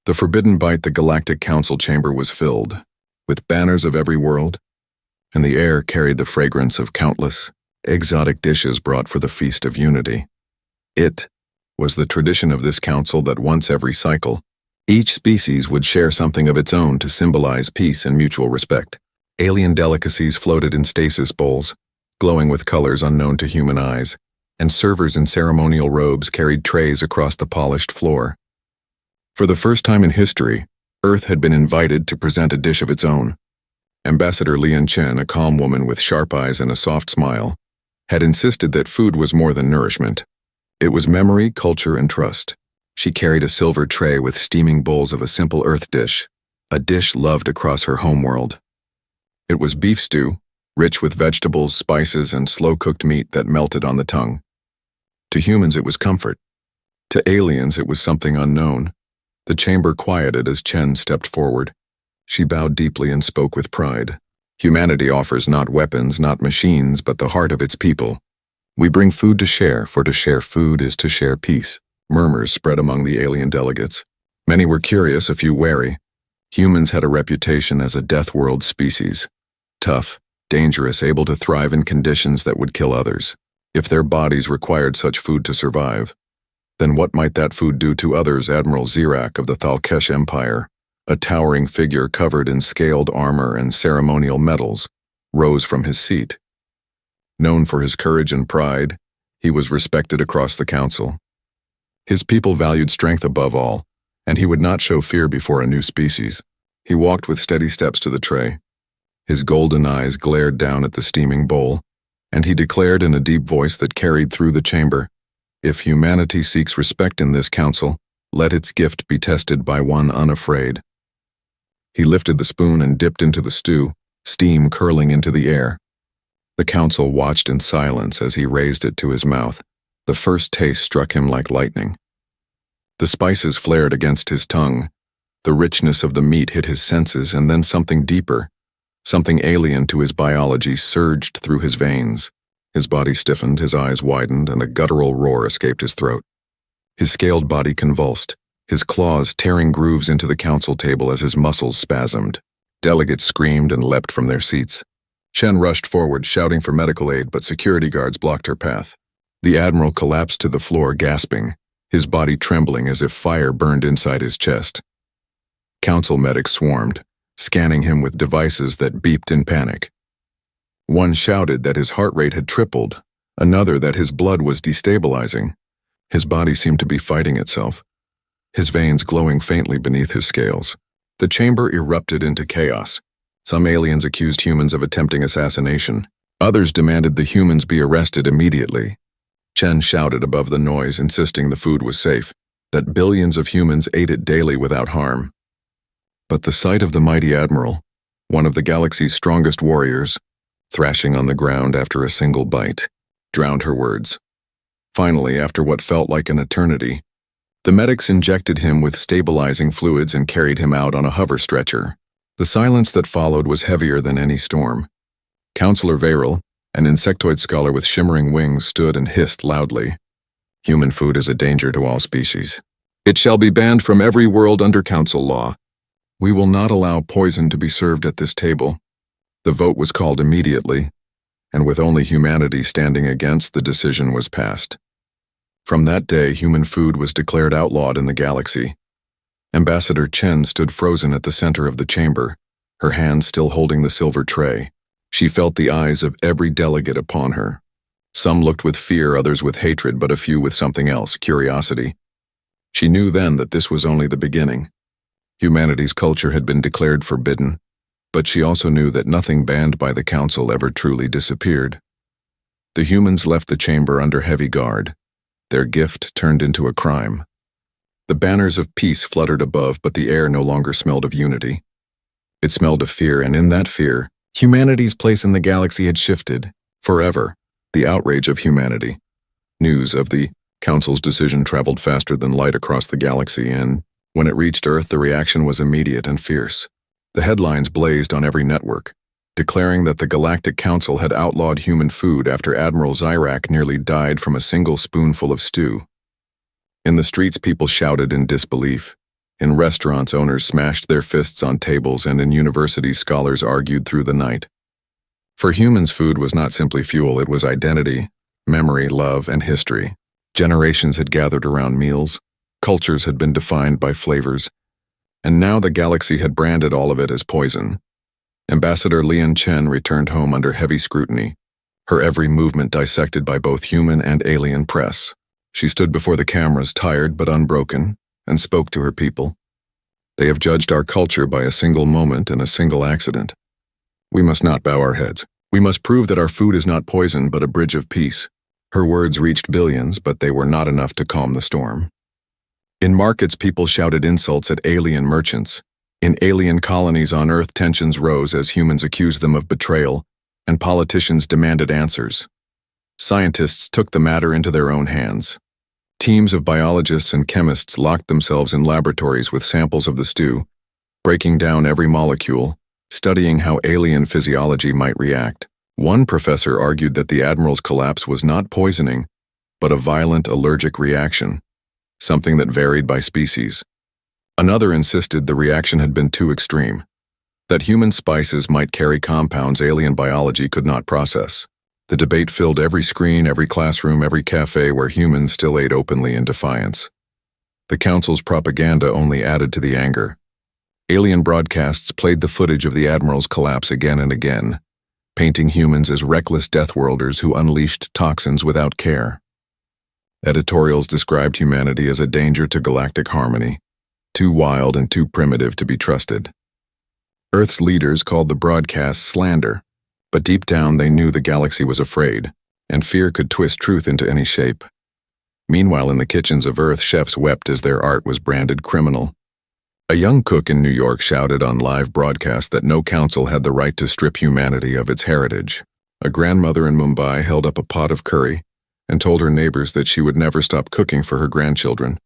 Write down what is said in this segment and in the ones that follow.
The forbidden bite, the Galactic Council chamber was filled with banners of every world, and the air carried the fragrance of countless exotic dishes brought for the Feast of Unity. It was the tradition of this council that once every cycle, each species would share something of its own to symbolize peace and mutual respect. Alien delicacies floated in stasis bowls, glowing with colors unknown to human eyes, and servers in ceremonial robes carried trays across the polished floor. For the first time in history, Earth had been invited to present a dish of its own. Ambassador Lian Chen, a calm woman with sharp eyes and a soft smile, had insisted that food was more than nourishment. It was memory, culture, and trust. She carried a silver tray with steaming bowls of a simple Earth dish, a dish loved across her homeworld. It was beef stew, rich with vegetables, spices, and slow-cooked meat that melted on the tongue. To humans it was comfort. To aliens it was something unknown. The chamber quieted as Chen stepped forward. She bowed deeply and spoke with pride. Humanity offers not weapons, not machines, but the heart of its people. We bring food to share, for to share food is to share peace. Murmurs spread among the alien delegates. Many were curious, a few wary. Humans had a reputation as a death world species. Tough, dangerous, able to thrive in conditions that would kill others. If their bodies required such food to survive, then what might that food do to others? Admiral Zirak of the Thalkesh Empire, a towering figure covered in scaled armor and ceremonial medals, rose from his seat. Known for his courage and pride, he was respected across the council. His people valued strength above all, and he would not show fear before a new species. He walked with steady steps to the tray. His golden eyes glared down at the steaming bowl, and he declared in a deep voice that carried through the chamber, "If humanity seeks respect in this council, let its gift be tested by one unafraid." He lifted the spoon and dipped into the stew, steam curling into the air. The council watched in silence as he raised it to his mouth. The first taste struck him like lightning. The spices flared against his tongue. The richness of the meat hit his senses, and then something deeper, something alien to his biology, surged through his veins. His body stiffened, his eyes widened, and a guttural roar escaped his throat. His scaled body convulsed, his claws tearing grooves into the council table as his muscles spasmed. Delegates screamed and leapt from their seats. Chen rushed forward, shouting for medical aid, but security guards blocked her path. The Admiral collapsed to the floor, gasping, his body trembling as if fire burned inside his chest. Council medics swarmed, scanning him with devices that beeped in panic. One shouted that his heart rate had tripled, another that his blood was destabilizing. His body seemed to be fighting itself, his veins glowing faintly beneath his scales. The chamber erupted into chaos. Some aliens accused humans of attempting assassination. Others demanded the humans be arrested immediately. Chen shouted above the noise, insisting the food was safe, that billions of humans ate it daily without harm. But the sight of the mighty Admiral, one of the galaxy's strongest warriors, thrashing on the ground after a single bite, drowned her words. Finally, after what felt like an eternity, the medics injected him with stabilizing fluids and carried him out on a hover stretcher. The silence that followed was heavier than any storm. Counselor Varel, an insectoid scholar with shimmering wings, stood and hissed loudly. "Human food is a danger to all species. It shall be banned from every world under council law. We will not allow poison to be served at this table." The vote was called immediately, and with only humanity standing against, the decision was passed. From that day, human food was declared outlawed in the galaxy. Ambassador Chen stood frozen at the center of the chamber, her hands still holding the silver tray. She felt the eyes of every delegate upon her. Some looked with fear, others with hatred, but a few with something else, curiosity. She knew then that this was only the beginning. Humanity's culture had been declared forbidden, but she also knew that nothing banned by the council ever truly disappeared. The humans left the chamber under heavy guard. Their gift turned into a crime. The banners of peace fluttered above, but the air no longer smelled of unity. It smelled of fear, and in that fear, humanity's place in the galaxy had shifted, forever. The outrage of humanity. News of the council's decision traveled faster than light across the galaxy, and when it reached Earth, the reaction was immediate and fierce. The headlines blazed on every network, declaring that the Galactic Council had outlawed human food after Admiral Zirak nearly died from a single spoonful of stew. In the streets, people shouted in disbelief. In restaurants, owners smashed their fists on tables, and in universities, scholars argued through the night. For humans, food was not simply fuel, it was identity, memory, love, and history. Generations had gathered around meals, cultures had been defined by flavors, and now the galaxy had branded all of it as poison. Ambassador Lian Chen returned home under heavy scrutiny, her every movement dissected by both human and alien press. She stood before the cameras, tired but unbroken, and spoke to her people. They have judged our culture by a single moment and a single accident. We must not bow our heads. We must prove that our food is not poison but a bridge of peace. Her words reached billions, but they were not enough to calm the storm. In markets, people shouted insults at alien merchants. In alien colonies on Earth, tensions rose as humans accused them of betrayal, and politicians demanded answers. Scientists took the matter into their own hands. Teams of biologists and chemists locked themselves in laboratories with samples of the stew, breaking down every molecule, studying how alien physiology might react. One professor argued that the Admiral's collapse was not poisoning, but a violent allergic reaction, something that varied by species. Another insisted the reaction had been too extreme, that human spices might carry compounds alien biology could not process. The debate filled every screen, every classroom, every cafe where humans still ate openly in defiance. The Council's propaganda only added to the anger. Alien broadcasts played the footage of the Admiral's collapse again and again, painting humans as reckless deathworlders who unleashed toxins without care. Editorials described humanity as a danger to galactic harmony, too wild and too primitive to be trusted. Earth's leaders called the broadcast slander, but deep down they knew the galaxy was afraid, and fear could twist truth into any shape. Meanwhile, in the kitchens of Earth, chefs wept as their art was branded criminal. A young cook in New York shouted on live broadcast that no council had the right to strip humanity of its heritage. A grandmother in Mumbai held up a pot of curry and told her neighbors that she would never stop cooking for her grandchildren,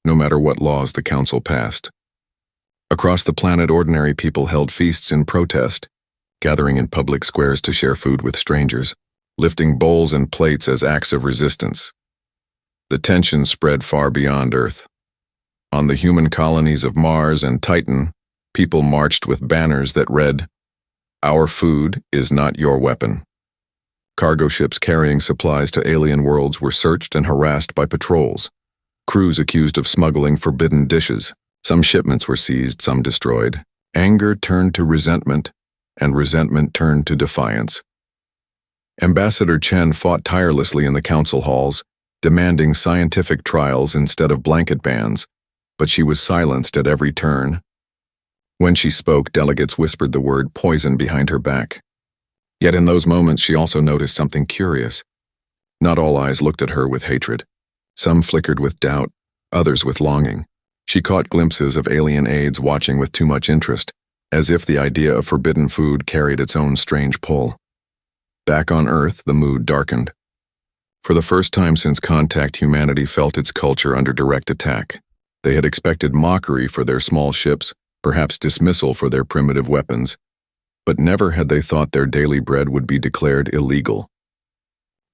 no matter what laws the council passed. Across the planet, ordinary people held feasts in protest, gathering in public squares to share food with strangers, lifting bowls and plates as acts of resistance. The tension spread far beyond Earth. On the human colonies of Mars and Titan, people marched with banners that read, "Our food is not your weapon." Cargo ships carrying supplies to alien worlds were searched and harassed by patrols. Crews accused of smuggling forbidden dishes. Some shipments were seized, some destroyed. Anger turned to resentment, and resentment turned to defiance. Ambassador Chen fought tirelessly in the council halls, demanding scientific trials instead of blanket bans, but she was silenced at every turn. When she spoke, delegates whispered the word poison behind her back. Yet in those moments she also noticed something curious. Not all eyes looked at her with hatred. Some flickered with doubt, others with longing. She caught glimpses of alien aides watching with too much interest, as if the idea of forbidden food carried its own strange pull. Back on Earth, the mood darkened. For the first time since contact, humanity felt its culture under direct attack. They had expected mockery for their small ships, perhaps dismissal for their primitive weapons, but never had they thought their daily bread would be declared illegal.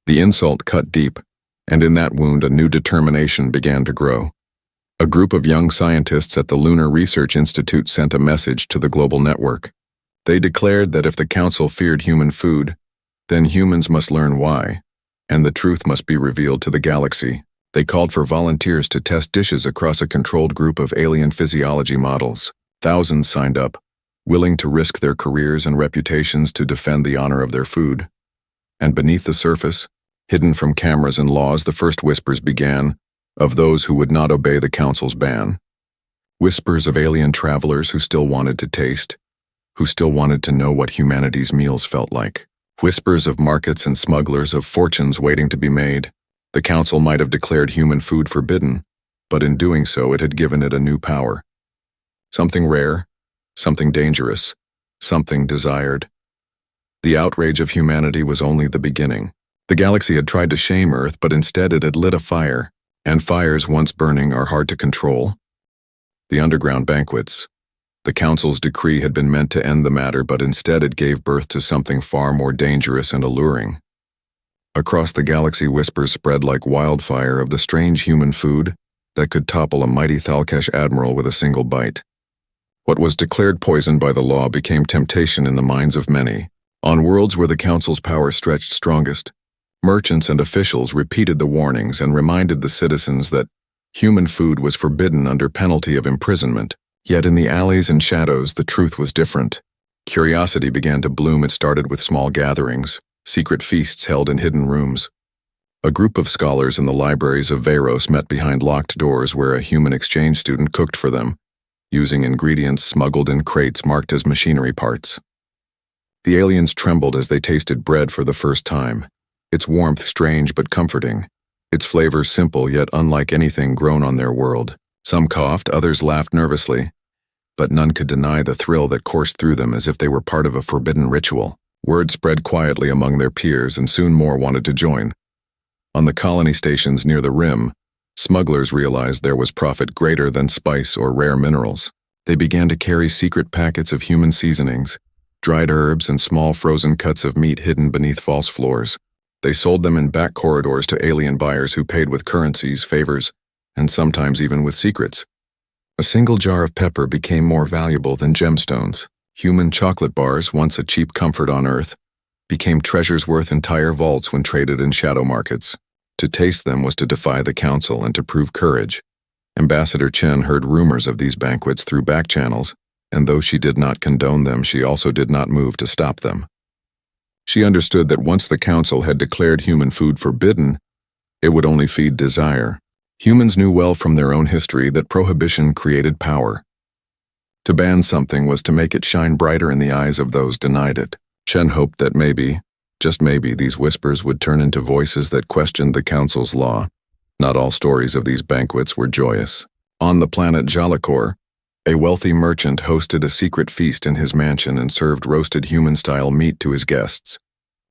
The insult cut deep, and in that wound a new determination began to grow. A group of young scientists at the Lunar Research Institute sent a message to the global network. They declared that if the Council feared human food, then humans must learn why, and the truth must be revealed to the galaxy. They called for volunteers to test dishes across a controlled group of alien physiology models. Thousands signed up, willing to risk their careers and reputations to defend the honor of their food. And beneath the surface, hidden from cameras and laws, the first whispers began, of those who would not obey the Council's ban. Whispers of alien travelers who still wanted to taste, who still wanted to know what humanity's meals felt like. Whispers of markets and smugglers, of fortunes waiting to be made. The Council might have declared human food forbidden, but in doing so it had given it a new power. Something rare, something dangerous, something desired. The outrage of humanity was only the beginning. The galaxy had tried to shame Earth, but instead it had lit a fire, and fires once burning are hard to control. The underground banquets. The Council's decree had been meant to end the matter, but instead it gave birth to something far more dangerous and alluring. Across the galaxy, whispers spread like wildfire of the strange human food that could topple a mighty Thalkesh admiral with a single bite. What was declared poison by the law became temptation in the minds of many. On worlds where the Council's power stretched strongest, merchants and officials repeated the warnings and reminded the citizens that human food was forbidden under penalty of imprisonment. Yet in the alleys and shadows, the truth was different. Curiosity began to bloom. It started with small gatherings, secret feasts held in hidden rooms. A group of scholars in the libraries of Varos met behind locked doors where a human exchange student cooked for them, using ingredients smuggled in crates marked as machinery parts. The aliens trembled as they tasted bread for the first time, its warmth strange but comforting, its flavor simple yet unlike anything grown on their world. Some coughed, others laughed nervously, but none could deny the thrill that coursed through them as if they were part of a forbidden ritual. Word spread quietly among their peers, and soon more wanted to join. On the colony stations near the rim, smugglers realized there was profit greater than spice or rare minerals. They began to carry secret packets of human seasonings, dried herbs, and small frozen cuts of meat hidden beneath false floors. They sold them in back corridors to alien buyers who paid with currencies, favors, and sometimes even with secrets. A single jar of pepper became more valuable than gemstones. Human chocolate bars, once a cheap comfort on Earth, became treasures worth entire vaults when traded in shadow markets. To taste them was to defy the Council and to prove courage. Ambassador Chen heard rumors of these banquets through back channels, and though she did not condone them, she also did not move to stop them. She understood that once the Council had declared human food forbidden, it would only feed desire. Humans knew well from their own history that prohibition created power. To ban something was to make it shine brighter in the eyes of those denied it. Chen hoped that maybe, just maybe, these whispers would turn into voices that questioned the Council's law. Not all stories of these banquets were joyous. On the planet Jalakor, a wealthy merchant hosted a secret feast in his mansion and served roasted human-style meat to his guests.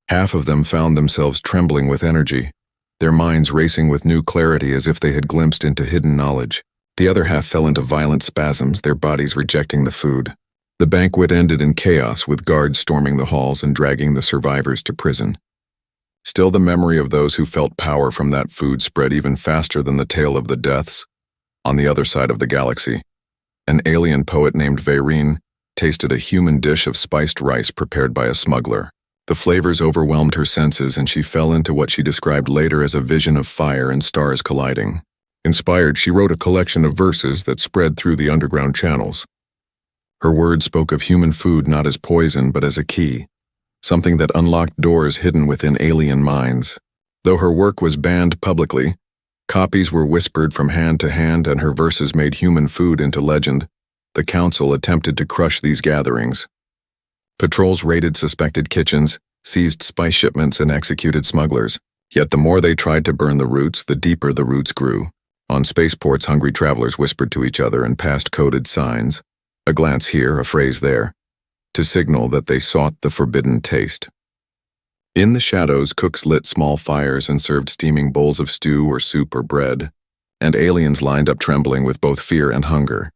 Half of them found themselves trembling with energy, their minds racing with new clarity as if they had glimpsed into hidden knowledge. The other half fell into violent spasms, their bodies rejecting the food. The banquet ended in chaos, with guards storming the halls and dragging the survivors to prison. Still, the memory of those who felt power from that food spread even faster than the tale of the deaths. On the other side of the galaxy, an alien poet named Vayreen tasted a human dish of spiced rice prepared by a smuggler. The flavors overwhelmed her senses, and she fell into what she described later as a vision of fire and stars colliding. Inspired, she wrote a collection of verses that spread through the underground channels. Her words spoke of human food not as poison but as a key, something that unlocked doors hidden within alien minds. Though her work was banned publicly, copies were whispered from hand to hand, and her verses made human food into legend. The Council attempted to crush these gatherings. Patrols raided suspected kitchens, seized spice shipments, and executed smugglers. Yet the more they tried to burn the roots, the deeper the roots grew. On spaceports, hungry travelers whispered to each other and passed coded signs, a glance here, a phrase there, to signal that they sought the forbidden taste. In the shadows, cooks lit small fires and served steaming bowls of stew or soup or bread, and aliens lined up trembling with both fear and hunger.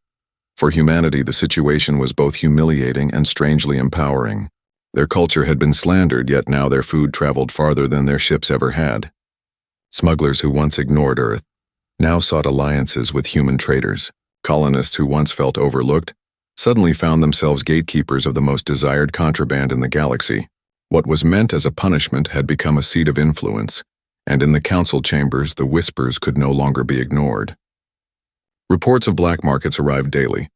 For humanity, the situation was both humiliating and strangely empowering. Their culture had been slandered, yet now their food traveled farther than their ships ever had. Smugglers who once ignored Earth now sought alliances with human traders. Colonists who once felt overlooked suddenly found themselves gatekeepers of the most desired contraband in the galaxy. What was meant as a punishment had become a seat of influence, and in the council chambers the whispers could no longer be ignored. Reports of black markets arrived daily.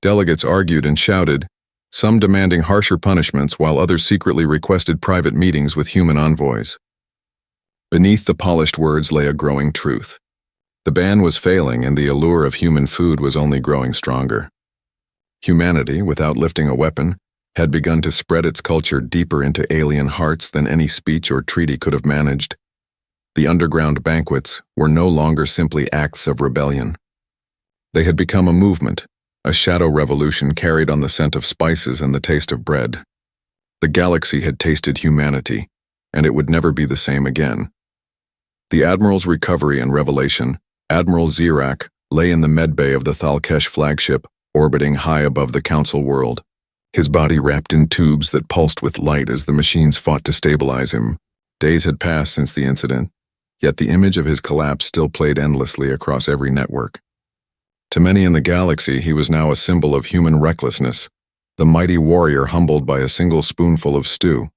Delegates argued and shouted, some demanding harsher punishments while others secretly requested private meetings with human envoys. Beneath the polished words lay a growing truth. The ban was failing, and the allure of human food was only growing stronger. Humanity, without lifting a weapon, had begun to spread its culture deeper into alien hearts than any speech or treaty could have managed. The underground banquets were no longer simply acts of rebellion. They had become a movement, a shadow revolution carried on the scent of spices and the taste of bread. The galaxy had tasted humanity, and it would never be the same again. The Admiral's recovery and revelation, Admiral Zirak, lay in the medbay of the Thalkesh flagship, orbiting high above the Council world. His body wrapped in tubes that pulsed with light as the machines fought to stabilize him. Days had passed since the incident, Yet the image of his collapse still played endlessly across every network. To many in the galaxy, he was now a symbol of human recklessness, the mighty warrior humbled by a single spoonful of stew.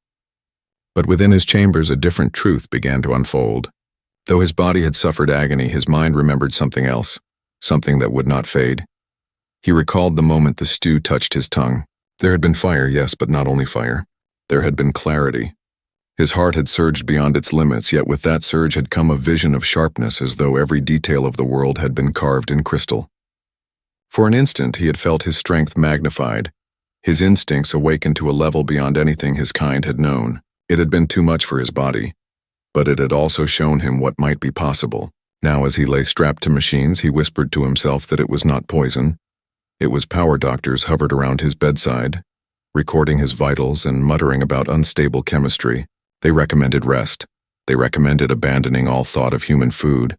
But within his chambers a different truth began to unfold. Though his body had suffered agony, his mind remembered something else, something that would not fade. He recalled the moment the stew touched his tongue. There had been fire, yes, but not only fire. There had been clarity. His heart had surged beyond its limits, yet with that surge had come a vision of sharpness, as though every detail of the world had been carved in crystal. For an instant he had felt his strength magnified, his instincts awakened to a level beyond anything his kind had known. It had been too much for his body, but it had also shown him what might be possible. Now, as he lay strapped to machines, he whispered to himself that it was not poison. It was power doctors hovered around his bedside, recording his vitals and muttering about unstable chemistry. They recommended rest. They recommended abandoning all thought of human food.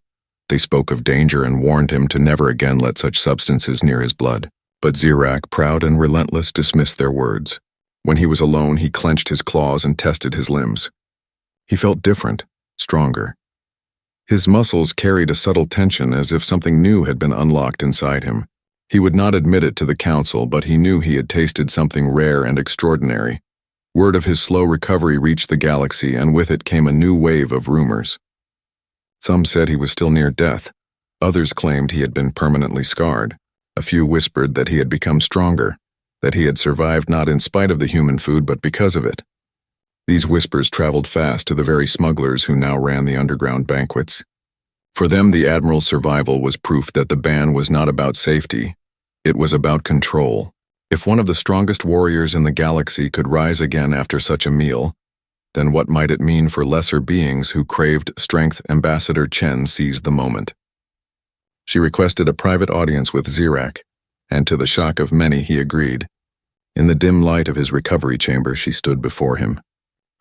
They spoke of danger and warned him to never again let such substances near his blood. But Zirak, proud and relentless, dismissed their words. When he was alone, he clenched his claws and tested his limbs. He felt different, stronger. His muscles carried a subtle tension, as if something new had been unlocked inside him. He would not admit it to the council, but he knew he had tasted something rare and extraordinary. Word of his slow recovery reached the galaxy, and with it came a new wave of rumors. Some said he was still near death. Others claimed he had been permanently scarred. A few whispered that he had become stronger, that he had survived not in spite of the human food but because of it. These whispers traveled fast to the very smugglers who now ran the underground banquets. For them, the Admiral's survival was proof that the ban was not about safety. It was about control. If one of the strongest warriors in the galaxy could rise again after such a meal, then what might it mean for lesser beings who craved strength? Ambassador Chen seized the moment. She requested a private audience with Zirak, and to the shock of many, he agreed. In the dim light of his recovery chamber, she stood before him.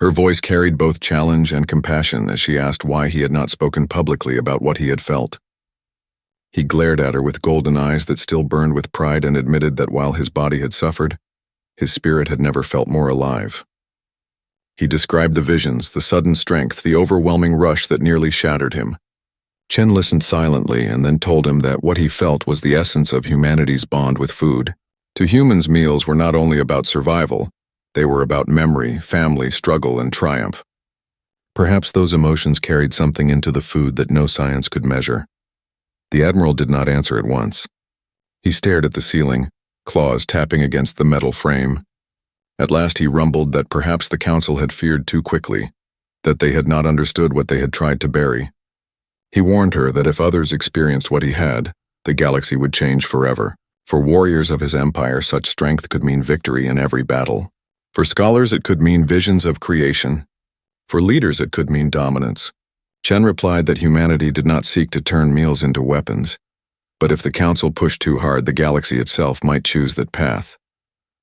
Her voice carried both challenge and compassion as she asked why he had not spoken publicly about what he had felt. He glared at her with golden eyes that still burned with pride and admitted that while his body had suffered, his spirit had never felt more alive. He described the visions, the sudden strength, the overwhelming rush that nearly shattered him. Chen listened silently and then told him that what he felt was the essence of humanity's bond with food. To humans, meals were not only about survival, they were about memory, family, struggle, and triumph. Perhaps those emotions carried something into the food that no science could measure. The Admiral did not answer at once. He stared at the ceiling, claws tapping against the metal frame. At last he rumbled that perhaps the Council had feared too quickly, that they had not understood what they had tried to bury. He warned her that if others experienced what he had, the galaxy would change forever. For warriors of his empire, such strength could mean victory in every battle. For scholars, it could mean visions of creation. For leaders, it could mean dominance. Chen replied that humanity did not seek to turn meals into weapons, but if the Council pushed too hard, the galaxy itself might choose that path.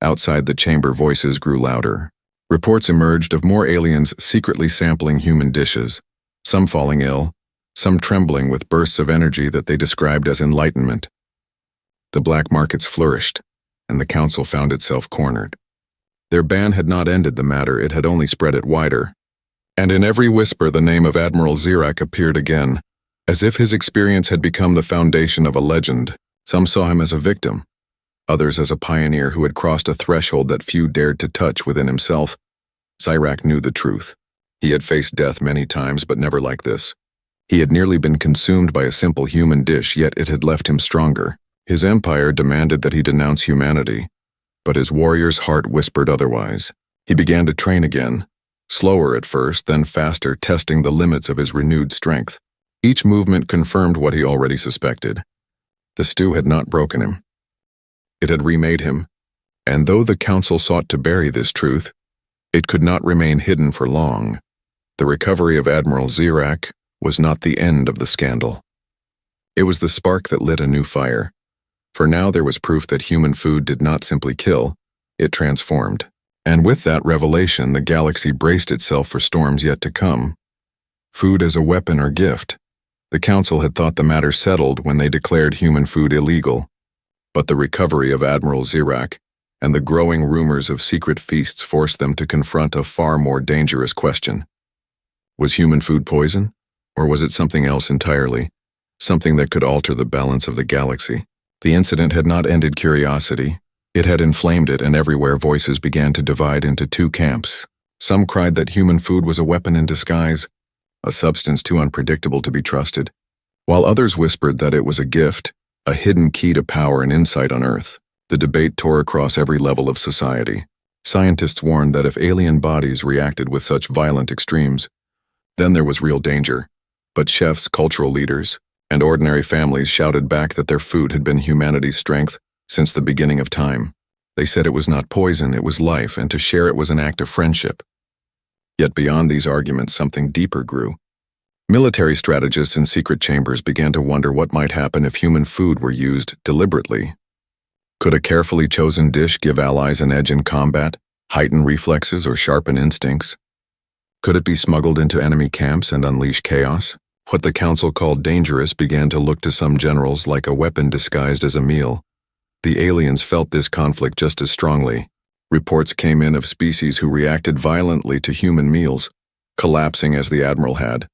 Outside the chamber, voices grew louder. Reports emerged of more aliens secretly sampling human dishes, some falling ill, some trembling with bursts of energy that they described as enlightenment. The black markets flourished, and the Council found itself cornered. Their ban had not ended the matter, it had only spread it wider. And in every whisper the name of Admiral Zirak appeared again, as if his experience had become the foundation of a legend. Some saw him as a victim, others as a pioneer who had crossed a threshold that few dared to touch within himself. Zirak knew the truth. He had faced death many times, but never like this. He had nearly been consumed by a simple human dish, yet it had left him stronger. His empire demanded that he denounce humanity, but his warrior's heart whispered otherwise. He began to train again, slower at first, then faster, testing the limits of his renewed strength. Each movement confirmed what he already suspected. The stew had not broken him. It had remade him, and though the Council sought to bury this truth, it could not remain hidden for long. The recovery of Admiral Zirak was not the end of the scandal. It was the spark that lit a new fire. For now there was proof that human food did not simply kill, it transformed. And with that revelation, the galaxy braced itself for storms yet to come. Food as a weapon or gift. The Council had thought the matter settled when they declared human food illegal. But the recovery of Admiral Zirak and the growing rumors of secret feasts forced them to confront a far more dangerous question. Was human food poison? Or was it something else entirely? Something that could alter the balance of the galaxy? The incident had not ended curiosity. It had inflamed it, and everywhere voices began to divide into two camps. Some cried that human food was a weapon in disguise, a substance too unpredictable to be trusted, while others whispered that it was a gift, a hidden key to power and insight on Earth. The debate tore across every level of society. Scientists warned that if alien bodies reacted with such violent extremes, then there was real danger. But chefs, cultural leaders, and ordinary families shouted back that their food had been humanity's strength since the beginning of time. They said it was not poison, it was life, and to share it was an act of friendship. Yet beyond these arguments, something deeper grew. Military strategists in secret chambers began to wonder what might happen if human food were used deliberately. Could a carefully chosen dish give allies an edge in combat, heighten reflexes, or sharpen instincts? Could it be smuggled into enemy camps and unleash chaos? What the council called dangerous began to look to some generals like a weapon disguised as a meal. The aliens felt this conflict just as strongly. Reports came in of species who reacted violently to human meals, collapsing as the Admiral had.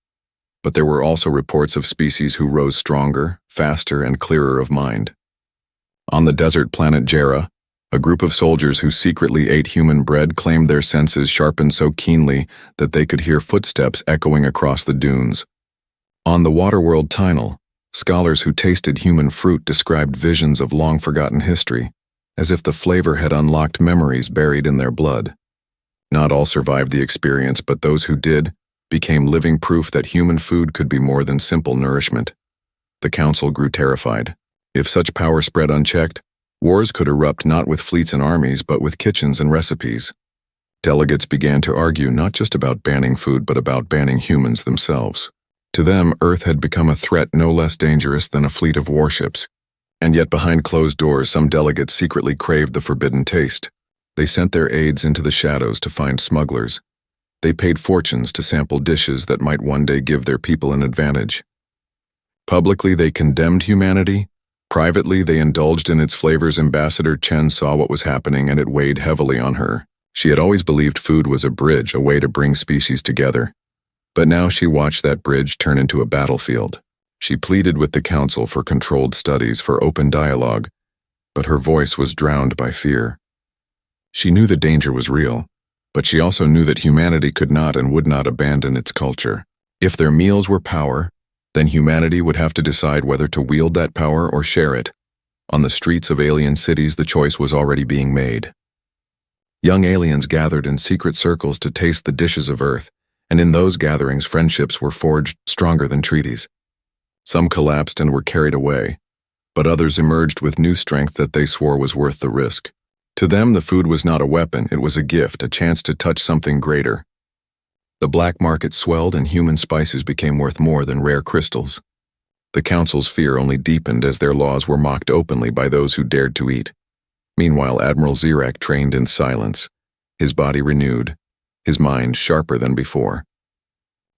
But there were also reports of species who rose stronger, faster, and clearer of mind. On the desert planet Jera, a group of soldiers who secretly ate human bread claimed their senses sharpened so keenly that they could hear footsteps echoing across the dunes. On the waterworld Tynel, scholars who tasted human fruit described visions of long-forgotten history, as if the flavor had unlocked memories buried in their blood. Not all survived the experience, but those who did became living proof that human food could be more than simple nourishment. The council grew terrified. If such power spread unchecked, wars could erupt not with fleets and armies, but with kitchens and recipes. Delegates began to argue not just about banning food, but about banning humans themselves. To them, Earth had become a threat no less dangerous than a fleet of warships. And yet behind closed doors, some delegates secretly craved the forbidden taste. They sent their aides into the shadows to find smugglers. They paid fortunes to sample dishes that might one day give their people an advantage. Publicly, they condemned humanity. Privately, they indulged in its flavors. Ambassador Chen saw what was happening, and it weighed heavily on her. She had always believed food was a bridge, a way to bring species together. But now she watched that bridge turn into a battlefield. She pleaded with the council for controlled studies, for open dialogue, but her voice was drowned by fear. She knew the danger was real, but she also knew that humanity could not and would not abandon its culture. If their meals were power, then humanity would have to decide whether to wield that power or share it. On the streets of alien cities, the choice was already being made. Young aliens gathered in secret circles to taste the dishes of Earth, and in those gatherings, friendships were forged stronger than treaties. Some collapsed and were carried away, but others emerged with new strength that they swore was worth the risk. To them, the food was not a weapon, it was a gift, a chance to touch something greater. The black market swelled, and human spices became worth more than rare crystals. The council's fear only deepened as their laws were mocked openly by those who dared to eat. Meanwhile, Admiral Zirak trained in silence, his body renewed, his mind sharper than before.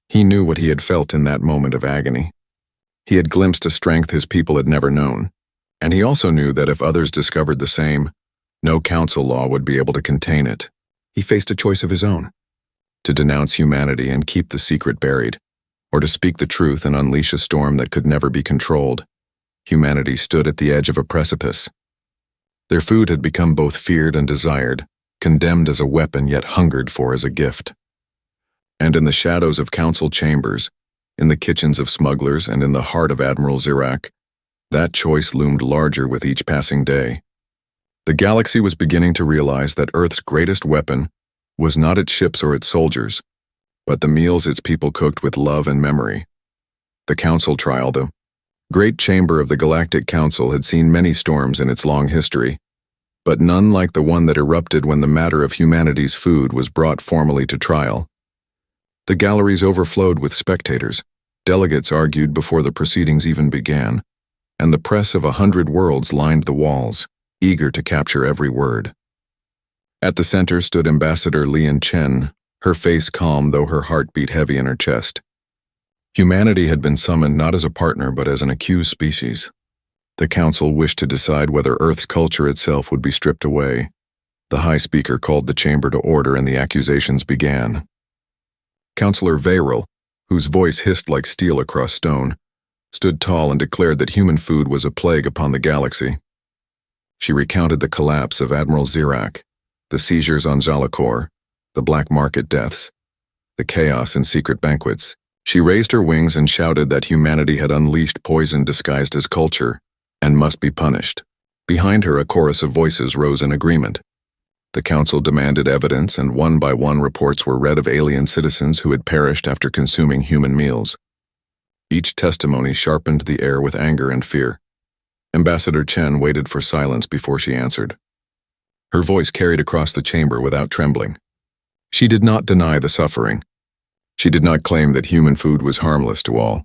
He knew what he had felt in that moment of agony. He had glimpsed a strength his people had never known, and he also knew that if others discovered the same, no council law would be able to contain it. He faced a choice of his own: to denounce humanity and keep the secret buried, or to speak the truth and unleash a storm that could never be controlled. Humanity stood at the edge of a precipice. Their food had become both feared and desired, condemned as a weapon yet hungered for as a gift. And in the shadows of council chambers, in the kitchens of smugglers, and in the heart of Admiral Zirak, that choice loomed larger with each passing day. The galaxy was beginning to realize that Earth's greatest weapon was not its ships or its soldiers, but the meals its people cooked with love and memory. The council trial, the great chamber of the Galactic Council, had seen many storms in its long history, but none like the one that erupted when the matter of humanity's food was brought formally to trial. The galleries overflowed with spectators. Delegates argued before the proceedings even began, and the press of 100 worlds lined the walls, eager to capture every word. At the center stood Ambassador Lian Chen, her face calm though her heart beat heavy in her chest. Humanity had been summoned not as a partner but as an accused species. The council wished to decide whether Earth's culture itself would be stripped away. The High Speaker called the chamber to order and the accusations began. Counselor Veyral, whose voice hissed like steel across stone, stood tall and declared that human food was a plague upon the galaxy. She recounted the collapse of Admiral Zirak, the seizures on Zalakor, the black market deaths, the chaos in secret banquets. She raised her wings and shouted that humanity had unleashed poison disguised as culture and must be punished. Behind her, a chorus of voices rose in agreement. The council demanded evidence, and one by one reports were read of alien citizens who had perished after consuming human meals. Each testimony sharpened the air with anger and fear. Ambassador Chen waited for silence before she answered. Her voice carried across the chamber without trembling. She did not deny the suffering. She did not claim that human food was harmless to all.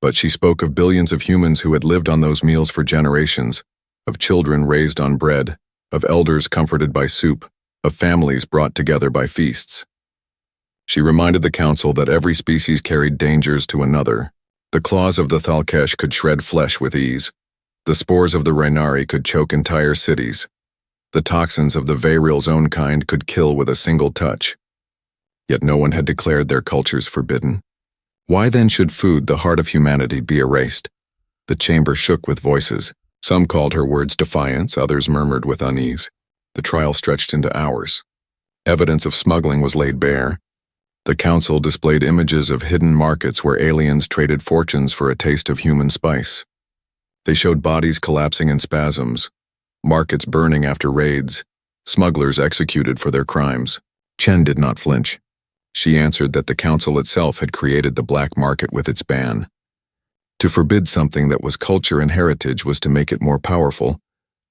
But she spoke of billions of humans who had lived on those meals for generations, of children raised on bread, of elders comforted by soup, of families brought together by feasts. She reminded the council that every species carried dangers to another. The claws of the Thalkesh could shred flesh with ease. The spores of the Rainari could choke entire cities. The toxins of the Veyril's own kind could kill with a single touch. Yet no one had declared their cultures forbidden. Why then should food, the heart of humanity, be erased? The chamber shook with voices. Some called her words defiance, others murmured with unease. The trial stretched into hours. Evidence of smuggling was laid bare. The council displayed images of hidden markets where aliens traded fortunes for a taste of human spice. They showed bodies collapsing in spasms, markets burning after raids, smugglers executed for their crimes. Chen did not flinch. She answered that the council itself had created the black market with its ban. To forbid something that was culture and heritage was to make it more powerful,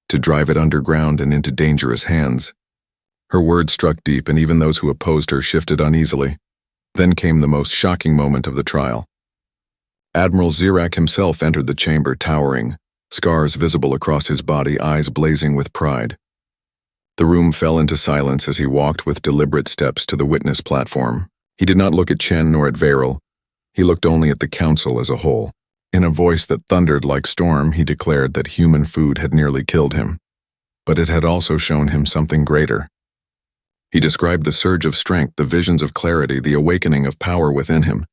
to drive it underground and into dangerous hands. Her words struck deep, and even those who opposed her shifted uneasily. Then came the most shocking moment of the trial. Admiral Zirak himself entered the chamber, towering, scars visible across his body, eyes blazing with pride. The room fell into silence as he walked with deliberate steps to the witness platform. He did not look at Chen nor at Veyril. He looked only at the council as a whole. In a voice that thundered like storm, he declared that human food had nearly killed him. But it had also shown him something greater. He described the surge of strength, the visions of clarity, the awakening of power within him.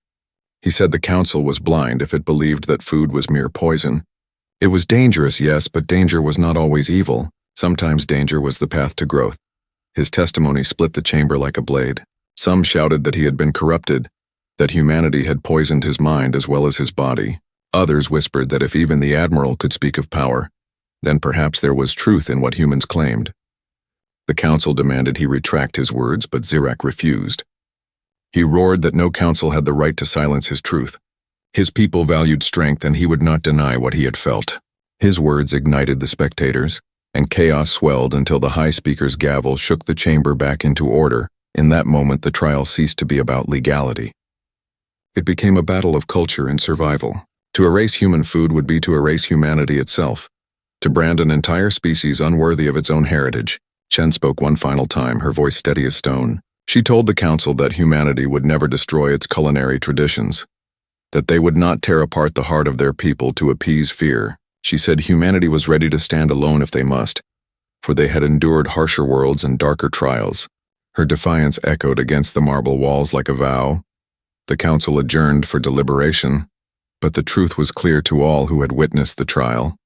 He said the council was blind if it believed that food was mere poison. It was dangerous, yes, but danger was not always evil. Sometimes danger was the path to growth. His testimony split the chamber like a blade. Some shouted that he had been corrupted, that humanity had poisoned his mind as well as his body. Others whispered that if even the Admiral could speak of power, then perhaps there was truth in what humans claimed. The council demanded he retract his words, but Zirak refused. He roared that no council had the right to silence his truth. His people valued strength, and he would not deny what he had felt. His words ignited the spectators, and chaos swelled until the high speaker's gavel shook the chamber back into order. In that moment, the trial ceased to be about legality. It became a battle of culture and survival. To erase human food would be to erase humanity itself, to brand an entire species unworthy of its own heritage. Chen spoke one final time, her voice steady as stone. She told the council that humanity would never destroy its culinary traditions, that they would not tear apart the heart of their people to appease fear. She said humanity was ready to stand alone if they must, for they had endured harsher worlds and darker trials. Her defiance echoed against the marble walls like a vow. The council adjourned for deliberation, but the truth was clear to all who had witnessed the trial.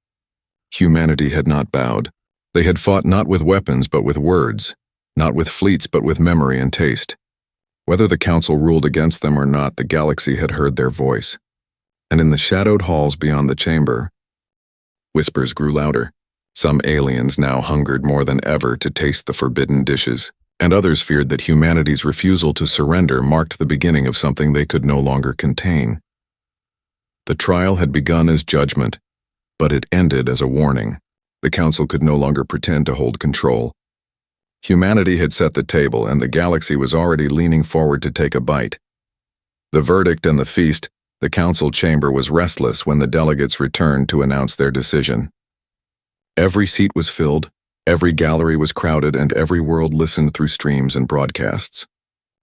Humanity had not bowed. They had fought not with weapons but with words, not with fleets but with memory and taste. Whether the council ruled against them or not, the galaxy had heard their voice. And in the shadowed halls beyond the chamber, whispers grew louder. Some aliens now hungered more than ever to taste the forbidden dishes, and others feared that humanity's refusal to surrender marked the beginning of something they could no longer contain. The trial had begun as judgment, but it ended as a warning. The council could no longer pretend to hold control. Humanity had set the table, and the galaxy was already leaning forward to take a bite. The verdict and the feast, the council chamber was restless when the delegates returned to announce their decision. Every seat was filled, every gallery was crowded, and every world listened through streams and broadcasts.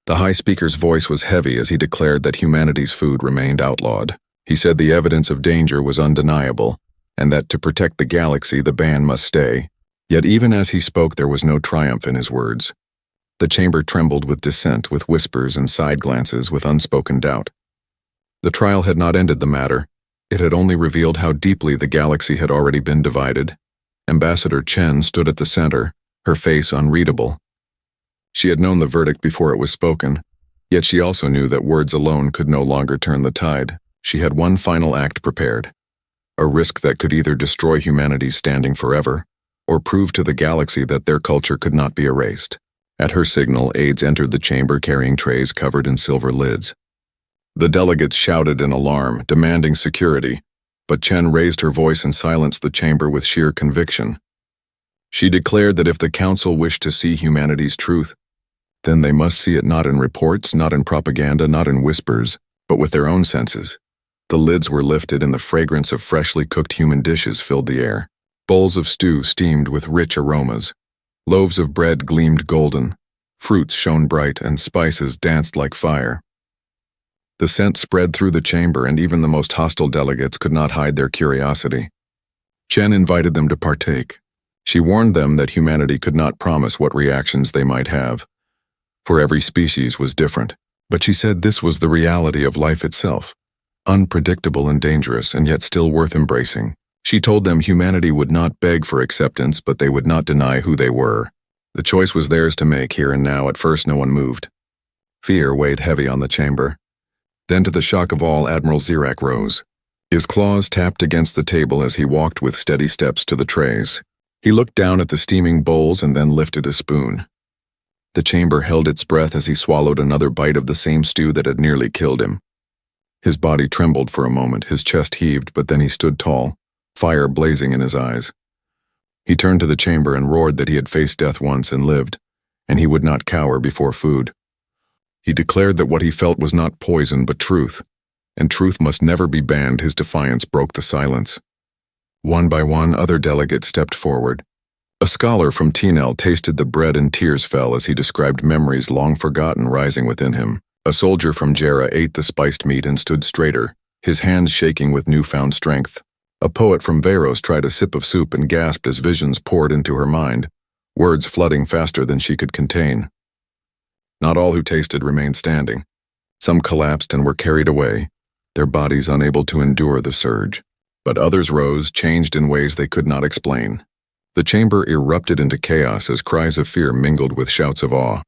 The high speaker's voice was heavy as he declared that humanity's food remained outlawed. He said the evidence of danger was undeniable, and that to protect the galaxy the ban must stay. Yet even as he spoke, there was no triumph in his words. The chamber trembled with dissent, with whispers and side glances, with unspoken doubt. The trial had not ended the matter. It had only revealed how deeply the galaxy had already been divided. Ambassador Chen stood at the center, her face unreadable. She had known the verdict before it was spoken, yet she also knew that words alone could no longer turn the tide. She had one final act prepared, a risk that could either destroy humanity's standing forever, or prove to the galaxy that their culture could not be erased. At her signal, aides entered the chamber carrying trays covered in silver lids. The delegates shouted in alarm, demanding security, but Chen raised her voice and silenced the chamber with sheer conviction. She declared that if the council wished to see humanity's truth, then they must see it not in reports, not in propaganda, not in whispers, but with their own senses. The lids were lifted and the fragrance of freshly cooked human dishes filled the air. Bowls of stew steamed with rich aromas. Loaves of bread gleamed golden. Fruits shone bright and spices danced like fire. The scent spread through the chamber and even the most hostile delegates could not hide their curiosity. Chen invited them to partake. She warned them that humanity could not promise what reactions they might have, for every species was different. But she said this was the reality of life itself, unpredictable and dangerous, and yet still worth embracing. She told them humanity would not beg for acceptance, but they would not deny who they were. The choice was theirs to make here and now. At first no one moved. Fear weighed heavy on the chamber. Then, to the shock of all, Admiral Zirak rose. His claws tapped against the table as he walked with steady steps to the trays. He looked down at the steaming bowls and then lifted a spoon. The chamber held its breath as he swallowed another bite of the same stew that had nearly killed him. His body trembled for a moment, his chest heaved, but then he stood tall, fire blazing in his eyes. He turned to the chamber and roared that he had faced death once and lived, and he would not cower before food. He declared that what he felt was not poison but truth, and truth must never be banned. His defiance broke the silence. One by one, other delegates stepped forward. A scholar from Tinel tasted the bread and tears fell as he described memories long forgotten rising within him. A soldier from Jera ate the spiced meat and stood straighter, his hands shaking with newfound strength. A poet from Veros tried a sip of soup and gasped as visions poured into her mind, words flooding faster than she could contain. Not all who tasted remained standing. Some collapsed and were carried away, their bodies unable to endure the surge. But others rose, changed in ways they could not explain. The chamber erupted into chaos as cries of fear mingled with shouts of awe.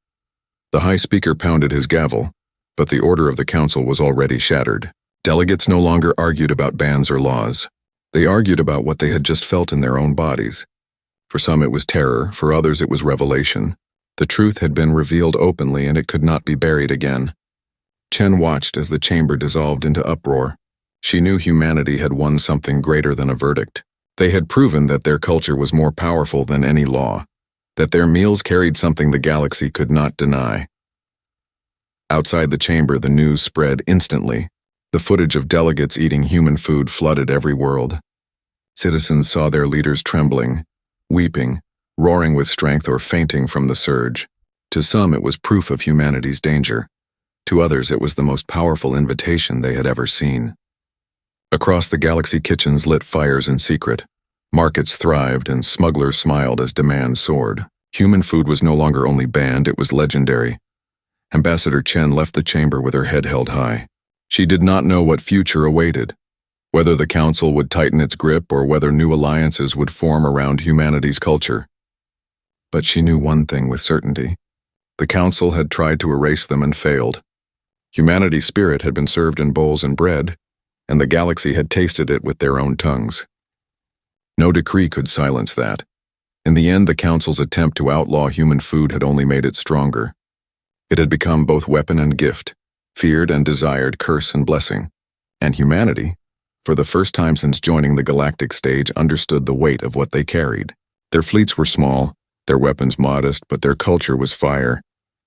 The high speaker pounded his gavel, but the order of the council was already shattered. Delegates no longer argued about bans or laws. They argued about what they had just felt in their own bodies. For some it was terror, for others it was revelation. The truth had been revealed openly and it could not be buried again. Chen watched as the chamber dissolved into uproar. She knew humanity had won something greater than a verdict. They had proven that their culture was more powerful than any law, that their meals carried something the galaxy could not deny. Outside the chamber, the news spread instantly. The footage of delegates eating human food flooded every world. Citizens saw their leaders trembling, weeping, roaring with strength or fainting from the surge. To some it was proof of humanity's danger. To others it was the most powerful invitation they had ever seen. Across the galaxy, kitchens lit fires in secret. Markets thrived and smugglers smiled as demand soared. Human food was no longer only banned, it was legendary. Ambassador Chen left the chamber with her head held high. She did not know what future awaited, whether the council would tighten its grip or whether new alliances would form around humanity's culture. But she knew one thing with certainty. The council had tried to erase them and failed. Humanity's spirit had been served in bowls and bread, and the galaxy had tasted it with their own tongues. No decree could silence that. In the end, the council's attempt to outlaw human food had only made it stronger. It had become both weapon and gift, feared and desired, curse and blessing. And humanity, for the first time since joining the galactic stage, understood the weight of what they carried. Their fleets were small, their weapons modest, but their culture was fire,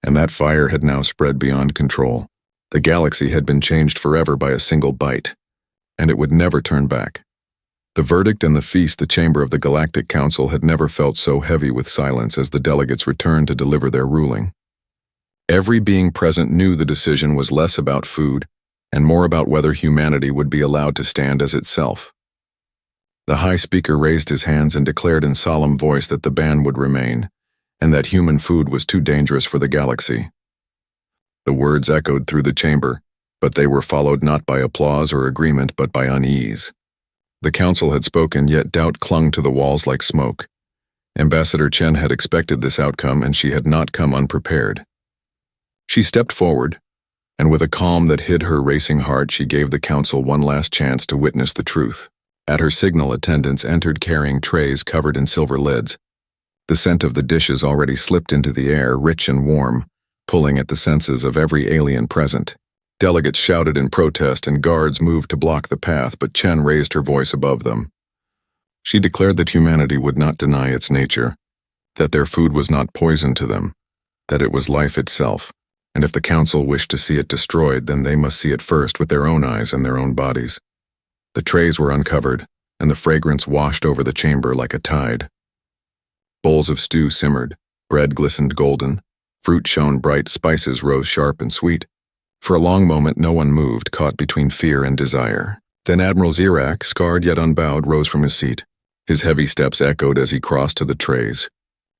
and that fire had now spread beyond control. The galaxy had been changed forever by a single bite, and it would never turn back. The verdict and the feast, the chamber of the Galactic Council, had never felt so heavy with silence as the delegates returned to deliver their ruling. Every being present knew the decision was less about food and more about whether humanity would be allowed to stand as itself. The High Speaker raised his hands and declared in solemn voice that the ban would remain, and that human food was too dangerous for the galaxy. The words echoed through the chamber, but they were followed not by applause or agreement but by unease. The council had spoken, yet doubt clung to the walls like smoke. Ambassador Chen had expected this outcome, and she had not come unprepared. She stepped forward, and with a calm that hid her racing heart, she gave the council one last chance to witness the truth. At her signal, attendants entered carrying trays covered in silver lids. The scent of the dishes already slipped into the air, rich and warm, pulling at the senses of every alien present. Delegates shouted in protest and guards moved to block the path, but Chen raised her voice above them. She declared that humanity would not deny its nature, that their food was not poison to them, that it was life itself, and if the council wished to see it destroyed, then they must see it first with their own eyes and their own bodies. The trays were uncovered, and the fragrance washed over the chamber like a tide. Bowls of stew simmered, bread glistened golden, fruit shone bright, spices rose sharp and sweet. For a long moment no one moved, caught between fear and desire. Then Admiral Zirak, scarred yet unbowed, rose from his seat. His heavy steps echoed as he crossed to the trays.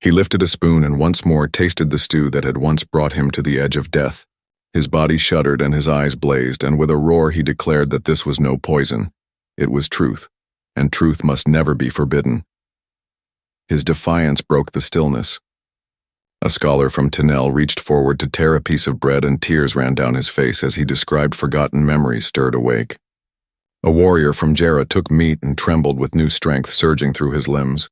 He lifted a spoon and once more tasted the stew that had once brought him to the edge of death. His body shuddered and his eyes blazed, and with a roar he declared that this was no poison. It was truth, and truth must never be forbidden. His defiance broke the stillness. A scholar from Tinel reached forward to tear a piece of bread, and tears ran down his face as he described forgotten memories stirred awake. A warrior from Jera took meat and trembled with new strength surging through his limbs.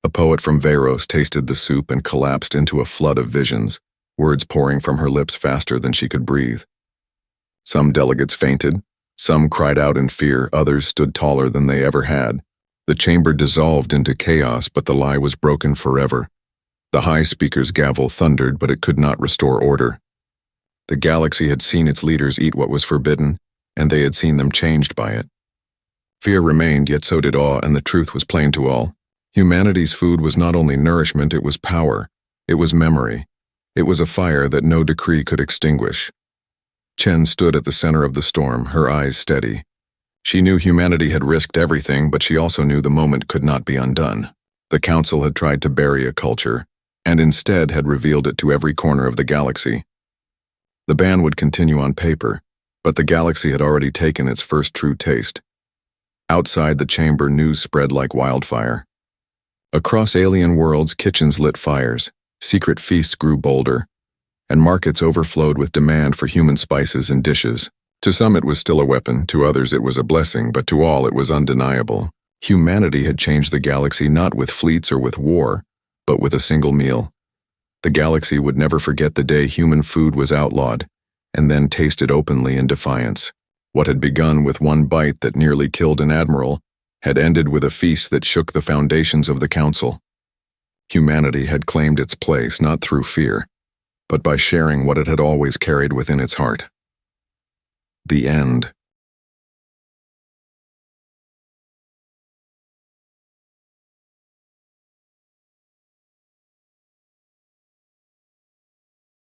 A poet from Veyros tasted the soup and collapsed into a flood of visions, words pouring from her lips faster than she could breathe. Some delegates fainted, some cried out in fear, others stood taller than they ever had. The chamber dissolved into chaos, but the lie was broken forever. The high speaker's gavel thundered, but it could not restore order. The galaxy had seen its leaders eat what was forbidden, and they had seen them changed by it. Fear remained, yet so did awe, and the truth was plain to all. Humanity's food was not only nourishment, it was power. It was memory. It was a fire that no decree could extinguish. Chen stood at the center of the storm, her eyes steady. She knew humanity had risked everything, but she also knew the moment could not be undone. The council had tried to bury a culture, and instead had revealed it to every corner of the galaxy. The ban would continue on paper, but the galaxy had already taken its first true taste. Outside the chamber, news spread like wildfire. Across alien worlds, kitchens lit fires, secret feasts grew bolder, and markets overflowed with demand for human spices and dishes. To some it was still a weapon, to others it was a blessing, but to all it was undeniable. Humanity had changed the galaxy not with fleets or with war, but with a single meal. The galaxy would never forget the day human food was outlawed, and then tasted openly in defiance. What had begun with one bite that nearly killed an admiral had ended with a feast that shook the foundations of the council. Humanity had claimed its place not through fear, but by sharing what it had always carried within its heart. The end.